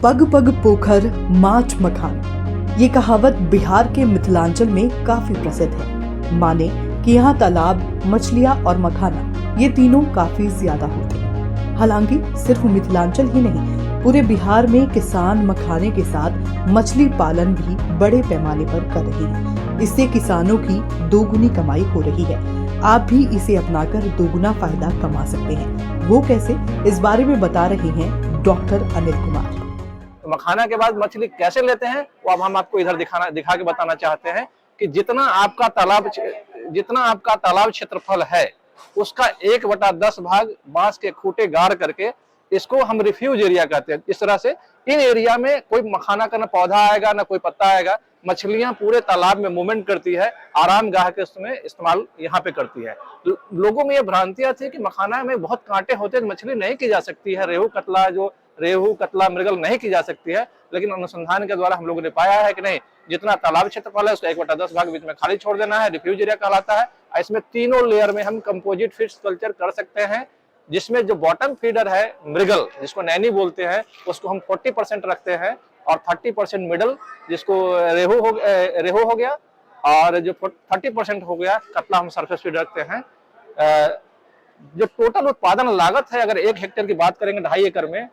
पग पग पोखर माछ मखान, ये कहावत बिहार के मिथिलांचल में काफी प्रसिद्ध है। माने कि यहाँ तालाब, मछलियाँ और मखाना ये तीनों काफी ज्यादा होते हैं। हालांकि सिर्फ मिथिलांचल ही नहीं, पूरे बिहार में किसान मखाने के साथ मछली पालन भी बड़े पैमाने पर कर रहे हैं। इससे किसानों की दोगुनी कमाई हो रही है। आप भी इसे अपनाकर दोगुना फायदा कमा सकते हैं। वो कैसे, इस बारे में बता रहे हैं डॉक्टर अनिल कुमार। मखाना के बाद मछली कैसे लेते हैं वो अब हम आपको इधर दिखा के बताना चाहते हैं कि जितना आपका तालाब क्षेत्रफल है उसका 1/10 भाग बांस के खूंटे गाड़ करके इसको हम रिफ्यूज एरिया कहते हैं। इस तरह से इन एरिया में कोई मखाना का ना पौधा आएगा ना कोई पत्ता आएगा। मछलियां पूरे तालाब में मूवमेंट करती है, आराम गाह के उसमें इस्तेमाल यहाँ पे करती है। लोगों में ये भ्रांतियां थी कि मखाना में बहुत कांटे होते हैं, मछली नहीं की जा सकती है, रेहू कतला मृगल नहीं की जा सकती है। लेकिन अनुसंधान के द्वारा हम लोगों ने पाया है कि नहीं, जितना तालाब क्षेत्रफल है उसका 1/10 भाग बीच में खाली छोड़ देना है, रिफ्यूज एरिया कहलाता है। इसमें तीनों लेयर में हम कंपोजिट फिश कल्चर कर सकते हैं, जिसमें जो बॉटम फीडर है मृगल, जिसको नैनी बोलते हैं, उसको हम 40% रखते हैं और 30% मिडल, जिसको रेहू हो गया, और जो 30% हो गया कतला, हम सरफेस फीड रखते हैं। जो टोटल उत्पादन लागत है, अगर 1 हेक्टेयर की बात करेंगे 2.5 एकड़ में,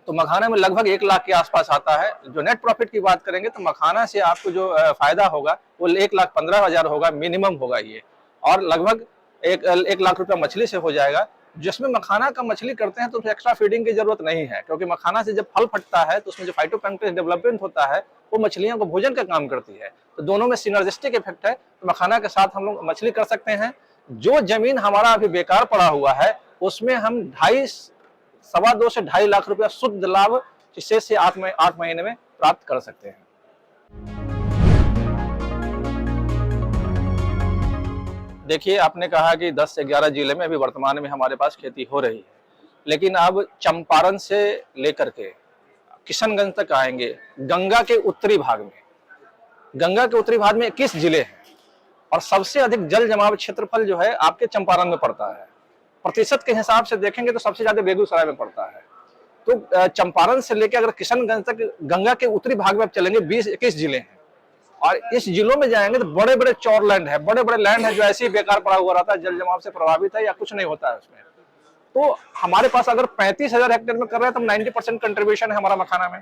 तो मखाना में लगभग 1 लाख के आसपास आता है। जो नेट प्रॉफिट की बात करेंगे तो मखाना से आपको जो फायदा होगा वो 1,15,000 होगा, मिनिमम होगा ये, और लगभग 1 लाख रुपया मछली से हो जाएगा। जिसमें मखाना का मछली करते हैं तो एक्स्ट्रा फीडिंग की जरूरत नहीं है, क्योंकि मखाना से जब फल फटता है तो उसमें जो फाइटोप्लैंक्टन डेवलपमेंट होता है वो मछलियों को भोजन का काम करती है। तो दोनों में सिनर्जिस्टिक इफेक्ट है। तो मखाना के साथ हम लोग मछली कर सकते हैं। जो जमीन हमारा अभी बेकार पड़ा हुआ है उसमें हम 2.5 से 2.5 लाख रुपया शुद्ध लाभ 6 से 8 महीने में प्राप्त कर सकते हैं। देखिए, आपने कहा कि 10 से 11 जिले में अभी वर्तमान में हमारे पास खेती हो रही है, लेकिन अब चंपारण से लेकर के किशनगंज तक आएंगे। गंगा के उत्तरी भाग में 21 जिले हैं और सबसे अधिक जल जमाव क्षेत्रफल जो है आपके चंपारण में पड़ता है। प्रतिशत के हिसाब से देखेंगे तो सबसे ज्यादा बेगूसराय में पड़ता है। तो चंपारण से लेकर अगर किशनगंज तक गंगा के उत्तरी भाग में आप चलेंगे, 20-21 जिले हैं, और इस जिलों में जाएंगे तो बड़े बड़े चौर लैंड है, बड़े बड़े लैंड है जो ऐसे ही बेकार पड़ा हुआ रहता है, जल जमाव से प्रभावित है या कुछ नहीं होता है उसमें। तो हमारे पास अगर 35,000 हेक्टेयर में कर रहे हैं तो 90% कंट्रीब्यूशन है हमारा मखाना में।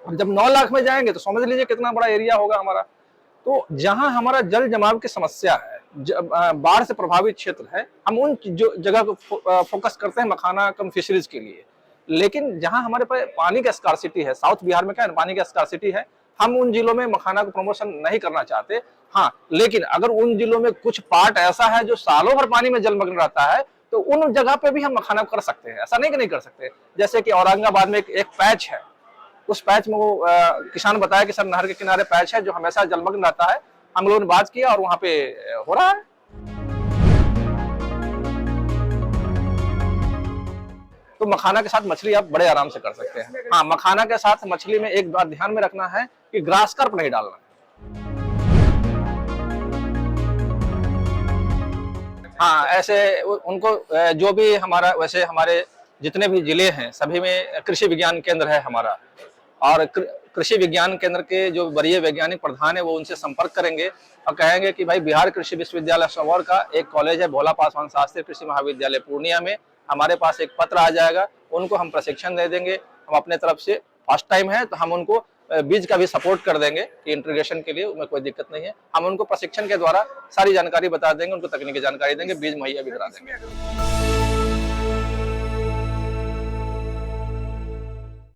और जब 9 लाख में जाएंगे तो समझ लीजिए कितना बड़ा एरिया होगा हमारा। तो जहां हमारा जल जमाव की समस्या है, बाढ़ से प्रभावित क्षेत्र है, हम उन जगह को फोकस करते हैं मखाना कम फिशरीज के लिए। लेकिन जहां हमारे पास पानी का स्कार्सिटी है, साउथ बिहार में क्या है, पानी का स्कार्सिटी है, हम उन जिलों में मखाना को प्रमोशन नहीं करना चाहते। हाँ, लेकिन अगर उन जिलों में कुछ पार्ट ऐसा है जो सालों भर पानी में जलमग्न रहता है तो उन जगह पे भी हम मखाना कर सकते हैं, ऐसा नहीं कि नहीं कर सकते। जैसे कि औरंगाबाद में एक पैच है, उस पैच में वो किसान बताया कि सर नहर के किनारे पैच है जो हमेशा जलमग्न रहता है। हम लोगों ने बात किया और वहां पे हो रहा है। तो मखाना के साथ मछली आप बड़े आराम से कर सकते हैं। हाँ, मखाना के साथ मछली में एक बात ध्यान में रखना है कि ग्रास कार्प नहीं डालना है। हाँ, ऐसे उनको जो भी हमारा, वैसे हमारे जितने भी जिले हैं सभी में कृषि विज्ञान केंद्र है हमारा, और कृषि विज्ञान केंद्र के जो वरीय वैज्ञानिक प्रधान है वो उनसे संपर्क करेंगे और कहेंगे कि भाई बिहार कृषि विश्वविद्यालय सबौर का एक कॉलेज है, भोला पासवान शास्त्री कृषि महाविद्यालय पूर्णिया में, हमारे पास एक पत्र आ जाएगा, उनको हम प्रशिक्षण दे देंगे। हम अपने तरफ से फर्स्ट टाइम है तो हम उनको बीज का भी सपोर्ट कर देंगे कि इंटीग्रेशन के लिए उनमें कोई दिक्कत नहीं है। हम उनको प्रशिक्षण के द्वारा सारी जानकारी बता देंगे, उनको तकनीकी जानकारी देंगे, बीज मुहैया भी करा देंगे।